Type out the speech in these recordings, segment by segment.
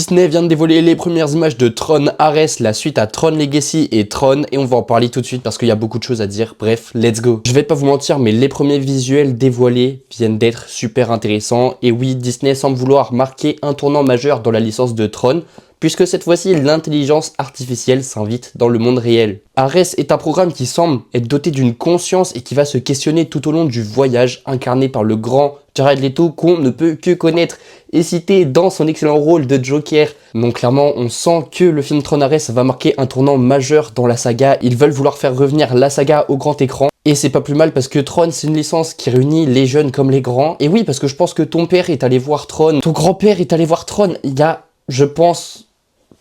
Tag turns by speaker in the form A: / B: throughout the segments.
A: Disney vient de dévoiler les premières images de Tron Ares, la suite à Tron Legacy et Tron, et on va en parler tout de suite parce qu'il y a beaucoup de choses à dire. Bref, let's go. Je vais pas vous mentir, mais les premiers visuels dévoilés viennent d'être super intéressants, et oui, Disney semble vouloir marquer un tournant majeur dans la licence de Tron, puisque cette fois-ci, l'intelligence artificielle s'invite dans le monde réel. Ares est un programme qui semble être doté d'une conscience et qui va se questionner tout au long du voyage, incarné par le grand Jared Leto qu'on ne peut que connaître et citer dans son excellent rôle de Joker. Donc clairement, on sent que le film Tron Ares va marquer un tournant majeur dans la saga. Ils veulent vouloir faire revenir la saga au grand écran. Et c'est pas plus mal parce que Tron, c'est une licence qui réunit les jeunes comme les grands. Et oui, parce que je pense que ton père est allé voir Tron, ton grand-père est allé voir Tron. Il y a, je pense,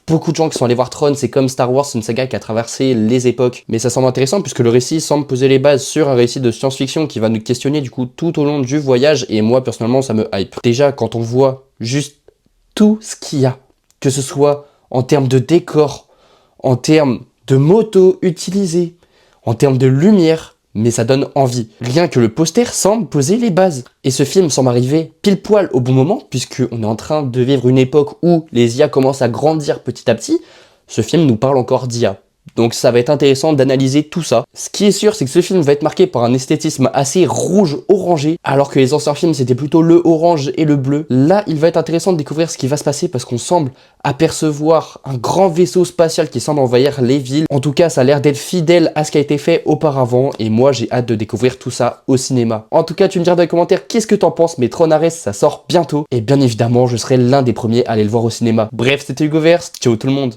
A: beaucoup de gens qui sont allés voir Tron. C'est comme Star Wars, c'est une saga qui a traversé les époques. Mais ça semble intéressant puisque le récit semble poser les bases sur un récit de science-fiction qui va nous questionner du coup tout au long du voyage. Et moi, personnellement, ça me hype. Déjà, quand on voit juste tout ce qu'il y a, que ce soit en termes de décor, en termes de motos utilisées, en termes de lumière, mais ça donne envie. Rien que le poster semble poser les bases. Et ce film semble arriver pile poil au bon moment, puisqu'on est en train de vivre une époque où les IA commencent à grandir petit à petit. Ce film nous parle encore d'IA. Donc ça va être intéressant d'analyser tout ça. Ce qui est sûr, c'est que ce film va être marqué par un esthétisme assez rouge-orangé, alors que les anciens films, c'était plutôt le orange et le bleu. Là, il va être intéressant de découvrir ce qui va se passer, parce qu'on semble apercevoir un grand vaisseau spatial qui semble envahir les villes. En tout cas, ça a l'air d'être fidèle à ce qui a été fait auparavant, et moi, j'ai hâte de découvrir tout ça au cinéma. En tout cas, tu me diras dans les commentaires qu'est-ce que t'en penses, mais Tron Ares, ça sort bientôt, et bien évidemment, je serai l'un des premiers à aller le voir au cinéma. Bref, c'était Hugo Verse, ciao tout le monde.